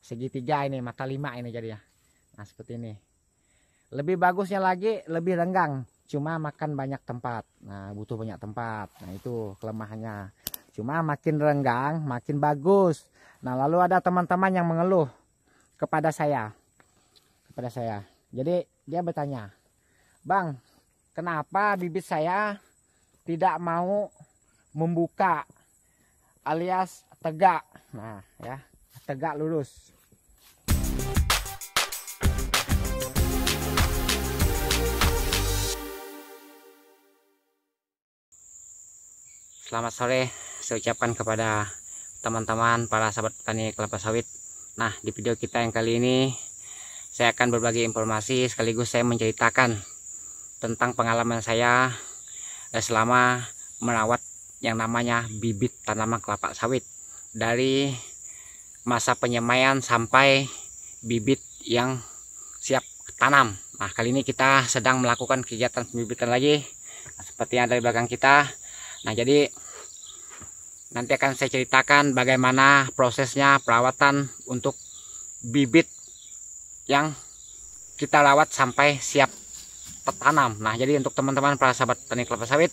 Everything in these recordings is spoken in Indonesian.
segitiga ini, mata 5 ini jadinya. Nah seperti ini. Lebih bagusnya lagi lebih renggang, cuma makan banyak tempat. Nah butuh banyak tempat. Nah itu kelemahannya. Cuma makin renggang makin bagus. Nah lalu ada teman-teman yang mengeluh kepada saya. Jadi dia bertanya, "Bang, kenapa bibit saya tidak mau membuka alias tegak?" Nah ya, tegak lurus. Selamat sore saya ucapkan kepada teman-teman para sahabat petani kelapa sawit. Nah di video kita yang kali ini saya akan berbagi informasi sekaligus saya menceritakan tentang pengalaman saya selama merawat yang namanya bibit tanaman kelapa sawit dari masa penyemaian sampai bibit yang siap tanam. Nah kali ini kita sedang melakukan kegiatan pembibitan lagi seperti yang ada di belakang kita. Nah jadi nanti akan saya ceritakan bagaimana prosesnya perawatan untuk bibit yang kita rawat sampai siap tertanam. Nah jadi untuk teman-teman para sahabat petani kelapa sawit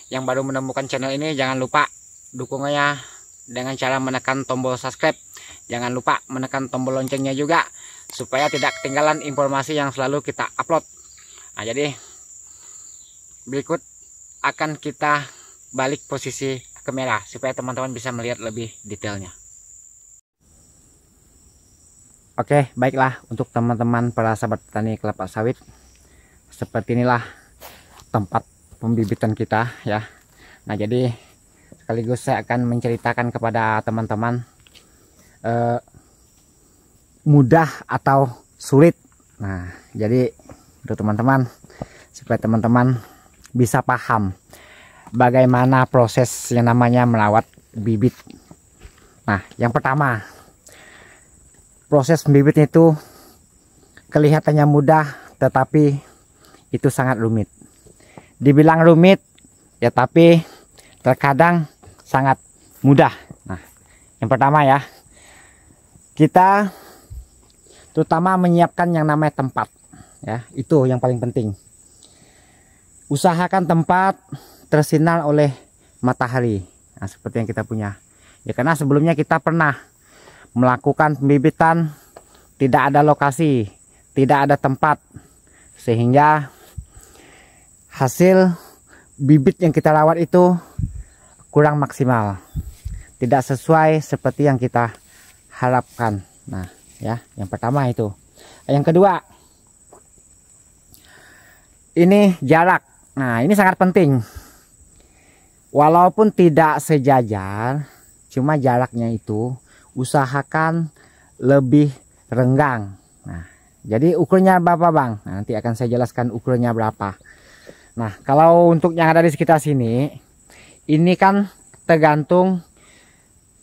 yang baru menemukan channel ini, jangan lupa dukungannya dengan cara menekan tombol subscribe. Jangan lupa menekan tombol loncengnya juga supaya tidak ketinggalan informasi yang selalu kita upload. Nah jadi berikut akan kita balik posisi kamera supaya teman-teman bisa melihat lebih detailnya. Oke, baiklah untuk teman-teman para sahabat petani kelapa sawit, seperti inilah tempat pembibitan kita ya. Nah jadi sekaligus saya akan menceritakan kepada teman-teman mudah atau sulit. Nah jadi untuk teman-teman, supaya teman-teman bisa paham bagaimana proses yang namanya merawat bibit. Nah yang pertama, proses pembibitnya itu kelihatannya mudah tetapi itu sangat rumit. Dibilang rumit ya, tapi terkadang sangat mudah. Nah yang pertama ya, kita terutama menyiapkan yang namanya tempat ya, itu yang paling penting. Usahakan tempat tersinar oleh matahari. Nah, seperti yang kita punya ya, karena sebelumnya kita pernah melakukan pembibitan tidak ada lokasi, tidak ada tempat, sehingga hasil bibit yang kita rawat itu kurang maksimal, tidak sesuai seperti yang kita harapkan. Nah ya, yang pertama itu. Yang kedua, ini jarak. Nah ini sangat penting. Walaupun tidak sejajar, cuma jaraknya itu usahakan lebih renggang. Nah jadi ukurnya berapa bang? Nah, nanti akan saya jelaskan ukurnya berapa. Nah kalau untuk yang ada di sekitar sini, ini kan tergantung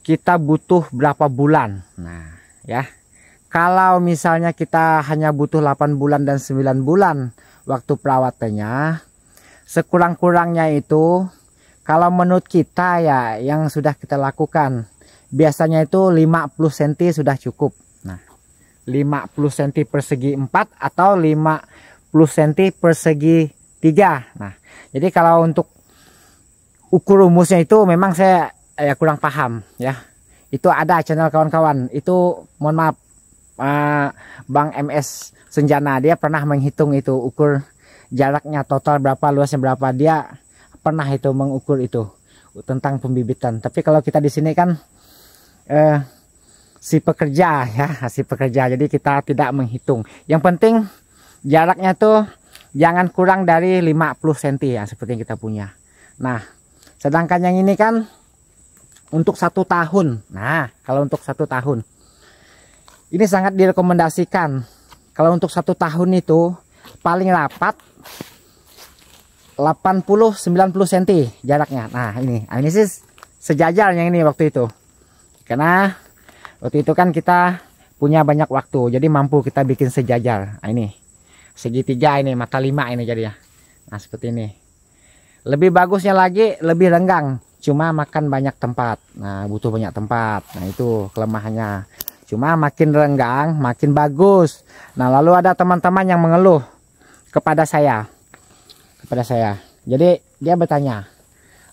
kita butuh berapa bulan. Nah ya, kalau misalnya kita hanya butuh 8 bulan dan 9 bulan waktu perawatannya, sekurang-kurangnya itu kalau menurut kita ya yang sudah kita lakukan biasanya itu 50 cm sudah cukup. Nah 50 cm persegi 4 atau 50 cm persegi 3. Nah jadi kalau untuk ukur rumusnya itu memang saya kurang paham ya. Itu ada channel kawan-kawan itu, mohon maaf, Bang MS Senjana, dia pernah menghitung itu ukur jaraknya total berapa, luasnya berapa, dia pernah itu mengukur itu tentang pembibitan. Tapi kalau kita di sini kan si pekerja ya, si pekerja, jadi kita tidak menghitung. Yang penting jaraknya tuh jangan kurang dari 50 cm ya, seperti yang kita punya. Nah sedangkan yang ini kan untuk 1 tahun. Nah kalau untuk 1 tahun ini sangat direkomendasikan. Kalau untuk 1 tahun itu paling rapat 80-90 cm jaraknya. Nah ini sih sejajar yang ini waktu itu, karena waktu itu kan kita punya banyak waktu, jadi mampu kita bikin sejajar. Nah ini segitiga ini, mata 5 ini jadinya. Nah seperti ini. Lebih bagusnya lagi lebih renggang, cuma makan banyak tempat. Nah butuh banyak tempat. Nah itu kelemahannya. cuma makin renggang makin bagus. Nah, lalu ada teman-teman yang mengeluh kepada saya. Jadi dia bertanya,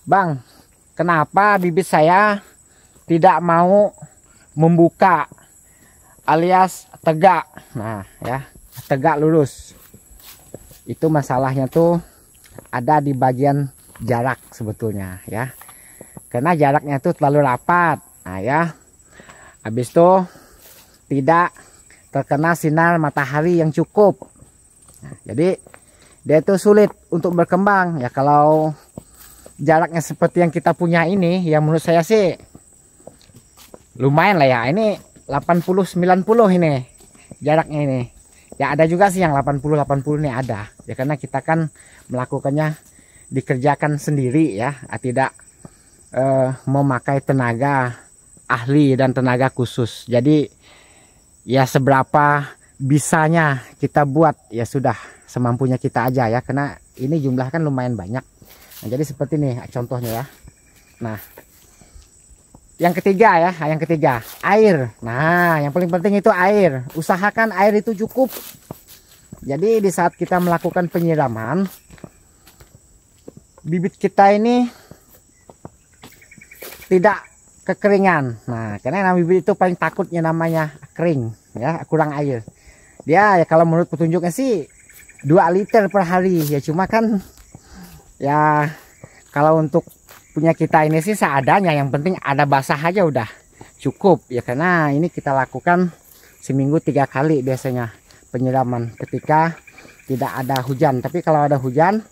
"Bang, kenapa bibit saya tidak mau membuka alias tegak?" Nah ya, tegak lurus. Itu masalahnya tuh ada di bagian jarak sebetulnya ya. Karena jaraknya tuh terlalu rapat. Nah ya, habis itu tidak terkena sinar matahari yang cukup. Nah, jadi dia itu sulit untuk berkembang ya. Kalau jaraknya seperti yang kita punya ini, ya menurut saya sih lumayan lah ya. Ini 80-90 ini jaraknya ini. Ya ada juga sih yang 80-80 ini ada. Ya karena kita kan melakukannya dikerjakan sendiri ya, tidak memakai tenaga ahli dan tenaga khusus. Jadi ya seberapa bisanya kita buat ya sudah semampunya kita aja ya, karena ini jumlah kan lumayan banyak. Nah, jadi seperti ini contohnya ya. Nah, yang ketiga ya, air. Nah, yang paling penting itu air. Usahakan air itu cukup. Jadi di saat kita melakukan penyiraman, bibit kita ini tidak kekeringan. Nah, karena bibit itu paling takutnya namanya kering ya, kurang air. Dia ya kalau menurut petunjuknya sih 2 liter per hari ya, cuma kan ya kalau untuk punya kita ini sih seadanya, yang penting ada basah aja udah cukup ya. Karena ini kita lakukan seminggu 3 kali biasanya penyiraman ketika tidak ada hujan. Tapi kalau ada hujan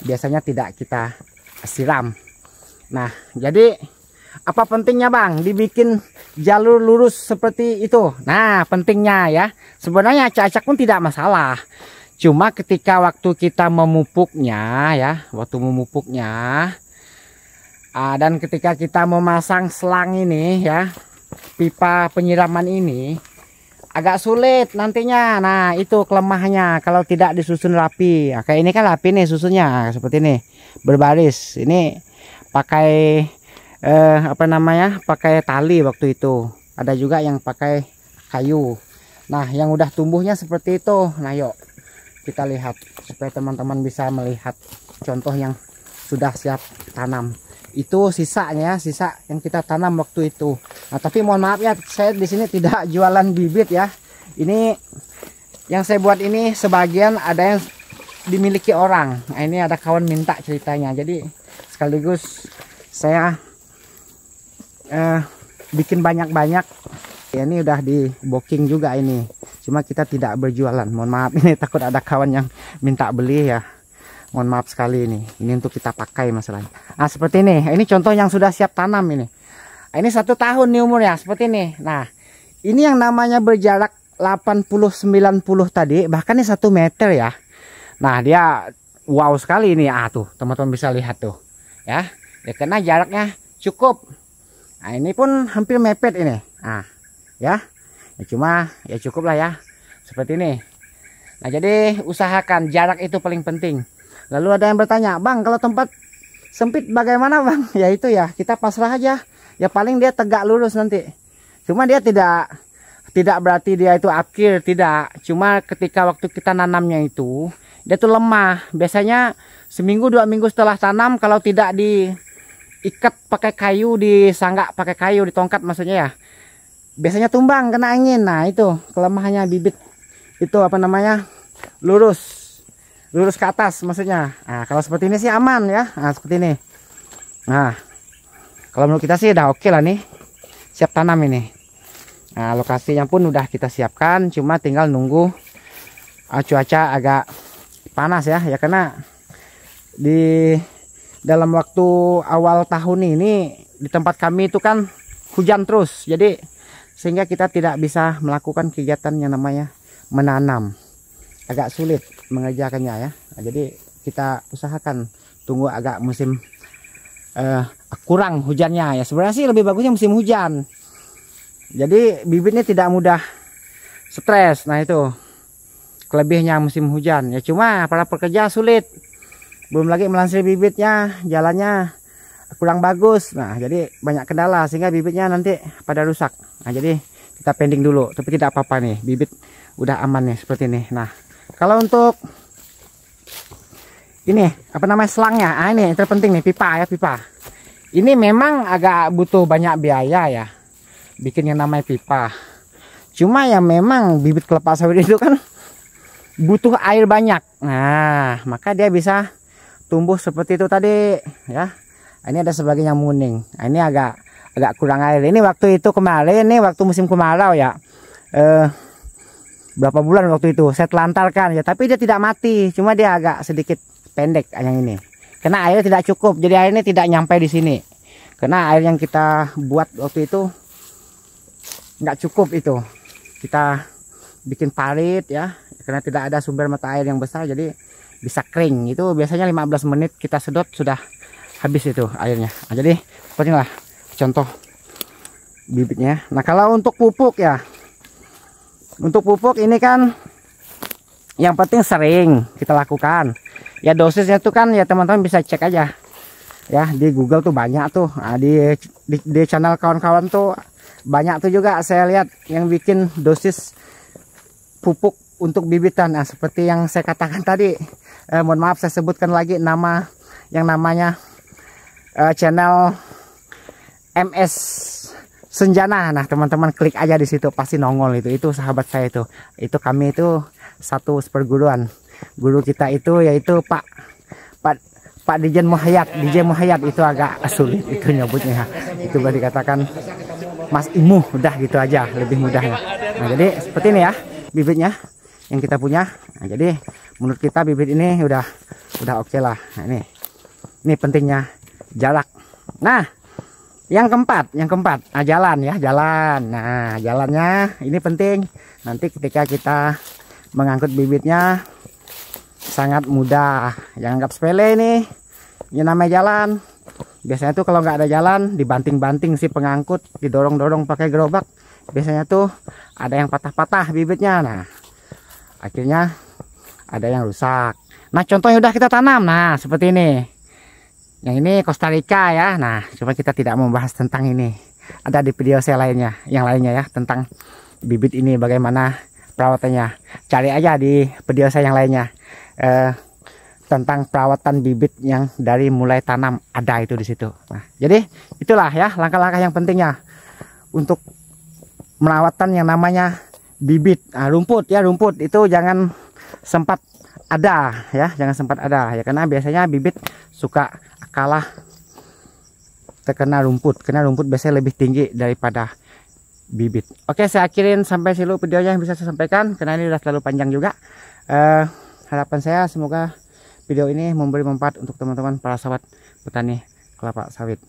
biasanya tidak kita siram. Nah, jadi apa pentingnya Bang dibikin jalur lurus seperti itu? Nah, pentingnya ya, sebenarnya acak-acak pun tidak masalah. Cuma ketika waktu kita memupuknya ya, dan ketika kita memasang selang ini ya, pipa penyiraman ini agak sulit nantinya. Nah, itu kelemahannya kalau tidak disusun rapi. Nah, kayak ini kan rapi nih susunnya, seperti ini berbaris. Ini pakai pakai tali waktu itu. Ada juga yang pakai kayu. Nah, yang udah tumbuhnya seperti itu. Nah, yuk kita lihat supaya teman-teman bisa melihat contoh yang sudah siap tanam. Itu sisanya, sisa yang kita tanam waktu itu. Nah, tapi mohon maaf ya, saya di sini tidak jualan bibit ya. Ini yang saya buat ini sebagian ada yang dimiliki orang. Nah, ini ada kawan minta ceritanya. Jadi sekaligus saya bikin banyak-banyak ya. Ini udah di booking juga ini, cuma kita tidak berjualan, mohon maaf. Ini takut ada kawan yang minta beli ya, mohon maaf sekali. Ini untuk kita pakai masalahnya. Nah, seperti ini contoh yang sudah siap tanam ini. Ini 1 tahun nih umurnya seperti ini. Nah, ini yang namanya berjarak 80-90 tadi, bahkan ini 1 meter ya. Nah, dia wow sekali ini. Tuh teman-teman bisa lihat tuh ya, karena jaraknya cukup. Nah, ini pun hampir mepet ini. Nah ya, cuma ya cukup lah ya seperti ini. Nah, jadi usahakan jarak itu paling penting. Lalu ada yang bertanya, Bang, kalau tempat sempit bagaimana Bang? Ya itu ya, kita pasrah aja ya, paling dia tegak lurus nanti. Cuma dia tidak berarti dia itu akhir, tidak. Cuma ketika waktu kita nanamnya itu dia tuh lemah. Biasanya seminggu 2 minggu setelah tanam, kalau tidak diikat pakai kayu, disanggak pakai kayu, ditongkat maksudnya ya, biasanya tumbang kena angin. Nah, itu kelemahannya bibit itu lurus ke atas maksudnya. Nah, kalau seperti ini sih aman ya. Nah, seperti ini. Nah, kalau menurut kita sih udah oke lah nih, siap tanam ini. Nah, lokasinya pun udah kita siapkan, cuma tinggal nunggu cuaca agak panas ya, karena di dalam waktu awal tahun ini di tempat kami itu kan hujan terus, jadi sehingga kita tidak bisa melakukan kegiatan yang namanya menanam, agak sulit mengerjakannya ya. Nah, jadi kita usahakan tunggu agak musim kurang hujannya ya. Sebenarnya sih lebih bagusnya musim hujan, jadi bibitnya tidak mudah stres. Nah, itu kelebihnya musim hujan ya. Cuma para pekerja sulit, belum lagi melansir bibitnya, jalannya kurang bagus. Nah, jadi banyak kendala sehingga bibitnya nanti pada rusak. Nah, jadi kita pending dulu, tapi tidak apa-apa nih, bibit udah aman nih seperti ini. Nah, kalau untuk ini apa namanya selangnya, ini yang terpenting nih, pipa ya, pipa. Ini memang agak butuh banyak biaya ya, bikin yang namanya pipa. Cuma ya memang bibit kelapa sawit itu kan butuh air banyak. Nah, maka dia bisa tumbuh seperti itu tadi ya. Ini ada sebagian yang muning. Nah, ini agak kurang air. Ini waktu itu kemarin, ini waktu musim kemarau ya. Berapa bulan waktu itu saya telantarkan ya, tapi dia tidak mati, cuma dia agak sedikit pendek yang ini. Karena airnya tidak cukup, jadi airnya tidak nyampe di sini. Karena air yang kita buat waktu itu nggak cukup itu. Kita bikin parit ya, karena tidak ada sumber mata air yang besar, jadi bisa kering. Itu biasanya 15 menit kita sedot sudah habis itu airnya. Nah, jadi seperti inilah contoh bibitnya. Nah, kalau untuk pupuk ya, untuk pupuk ini kan yang penting sering kita lakukan ya. Dosisnya tuh kan ya teman-teman bisa cek aja ya di Google tuh banyak tuh. Nah, di channel kawan-kawan tuh banyak tuh juga saya lihat yang bikin dosis pupuk untuk bibitan. Nah, seperti yang saya katakan tadi, mohon maaf saya sebutkan lagi nama yang namanya channel MS Senjana. Nah, teman-teman klik aja di situ pasti nongol itu sahabat saya itu kami itu satu seperguruan. Guru kita itu yaitu Pak Dijen Muhayyad. Dijen Muhayyad itu agak sulit itu nyebutnya. Itu boleh dikatakan Mas Imu, udah gitu aja lebih mudahnya. Nah, jadi seperti ini ya bibitnya yang kita punya. Nah, jadi menurut kita bibit ini udah oke lah. Nah, ini pentingnya jarak. Nah, yang keempat, nah, jalan ya, jalan. Nah, jalannya ini penting. Nanti ketika kita mengangkut bibitnya sangat mudah. Jangan anggap sepele ini. Ini namanya jalan. Biasanya tuh kalau nggak ada jalan, dibanting-banting si pengangkut, didorong-dorong pakai gerobak. Biasanya tuh ada yang patah-patah bibitnya. Nah, akhirnya ada yang rusak. Nah, contohnya udah kita tanam. Nah, seperti ini. Yang ini Costa Rica ya. Nah, coba kita tidak membahas tentang ini. Ada di video saya lainnya, yang lainnya ya, tentang bibit ini bagaimana perawatannya. Cari aja di video saya yang lainnya. Tentang perawatan bibit yang dari mulai tanam, ada itu di situ. Nah, jadi itulah ya langkah-langkah yang pentingnya untuk merawatan yang namanya bibit. Nah, rumput ya, rumput itu jangan sempat ada ya, jangan sempat ada ya, karena biasanya bibit suka kalah terkena rumput, karena rumput biasanya lebih tinggi daripada bibit. Oke, saya akhirin sampai sini videonya yang bisa saya sampaikan, karena ini udah terlalu panjang juga. Harapan saya semoga video ini memberi manfaat untuk teman-teman para sahabat petani kelapa sawit.